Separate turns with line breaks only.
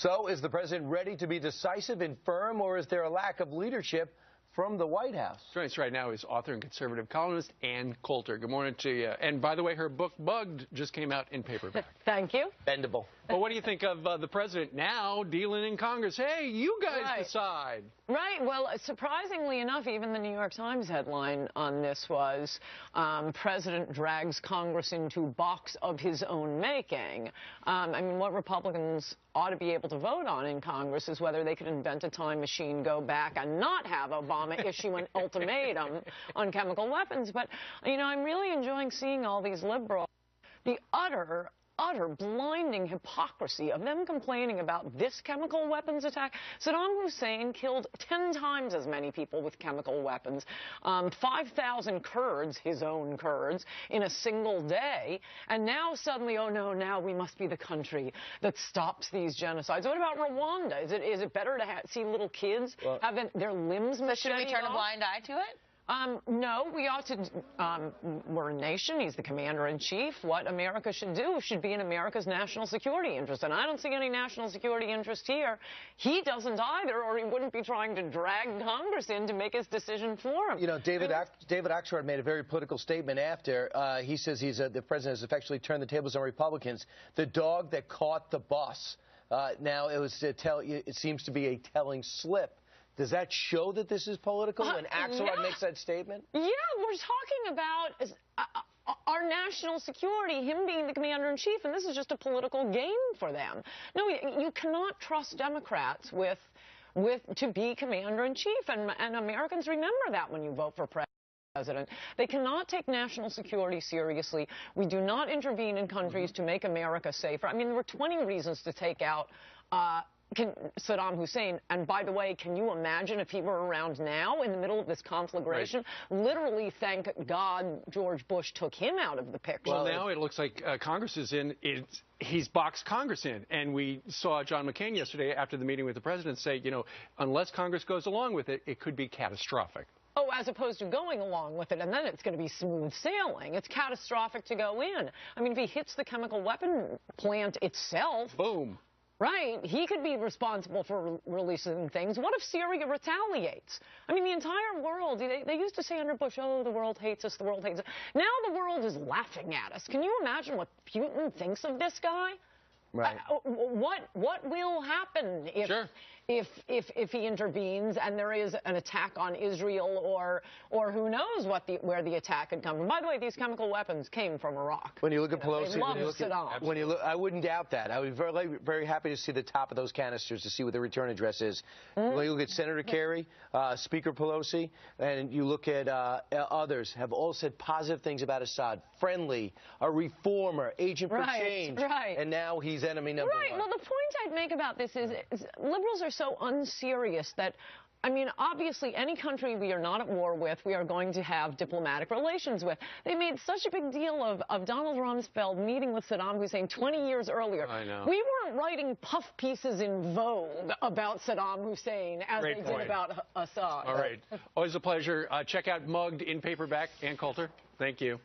So is the president ready to be decisive and firm, or is there a lack of leadership from the White House?
Joining us right now is author and conservative columnist Ann Coulter. Good morning to you. And by the way, her book, Bugged, just came out in paperback.
Thank you.
Bendable.
Well, what do you think of the president now dealing in Congress? Hey, you guys decide.
Right. Well, surprisingly enough, even the New York Times headline on this was, President drags Congress into box of his own making. I mean, what Republicans ought to be able to vote on in Congress is whether they could invent a time machine, go back, and not have Obama issue an ultimatum on chemical weapons. But, you know, I'm really enjoying seeing all these liberals, the utter blinding hypocrisy of them complaining about this chemical weapons attack. Saddam Hussein killed 10 times as many people with chemical weapons, 5,000 Kurds, his own Kurds, in a single day. And now suddenly, oh no, now we must be the country that stops these genocides. What about Rwanda? Is it better to see little kids having their limbs macheted off?
So should we turn a blind eye to it?
No, we ought to, we're a nation, he's the commander-in-chief. What America should do should be in America's national security interest, and I don't see any national security interest here. He doesn't either, or he wouldn't be trying to drag Congress in to make his decision for him.
You know, David Axelrod made a very political statement after. He says the president has effectively turned the tables on Republicans. The dog that caught the bus. Now, it seems to be a telling slip. Does that show that this is political when Axelrod makes that statement? Yeah,
we're talking about our national security, him being the commander-in-chief, and this is just a political game for them. No, you cannot trust Democrats to be commander-in-chief, and Americans remember that when you vote for president. They cannot take national security seriously. We do not intervene in countries to make America safer. I mean, there were 20 reasons to take out Saddam Hussein, and by the way, can you imagine if he were around now in the middle of this conflagration? Right. Literally, thank God George Bush took him out of the picture.
Well, now it looks like Congress is in. He's boxed Congress in, and we saw John McCain yesterday after the meeting with the president say, you know, unless Congress goes along with it, it could be catastrophic.
Oh, as opposed to going along with it, and then it's going to be smooth sailing. It's catastrophic to go in. I mean, if he hits the chemical weapon plant itself,
boom.
Right. He could be responsible for releasing things. What if Syria retaliates? I mean, the entire world, they used to say under Bush, oh, the world hates us, the world hates us. Now the world is laughing at us. Can you imagine what Putin thinks of this guy?
Right.
What will happen if he intervenes and there is an attack on Israel, or who knows where the attack could come from? By the way, these chemical weapons came from Iraq.
When you look at Pelosi,
Saddam.
I wouldn't doubt that. I would be very happy to see the top of those canisters to see what the return address is. When you look at Senator Kerry, Speaker Pelosi, and you look at others, have all said positive things about Assad. Friendly, a reformer, agent for change, and now he's enemy number one.
Well, the point I'd make about this is liberals are so unserious that, I mean, obviously, any country we are not at war with, we are going to have diplomatic relations with. They made such a big deal of Donald Rumsfeld meeting with Saddam Hussein 20 years earlier.
I know.
We weren't writing puff pieces in Vogue about Saddam Hussein as they did about Assad.
All right. Always a pleasure. Check out Mugged in paperback. Ann Coulter, thank you.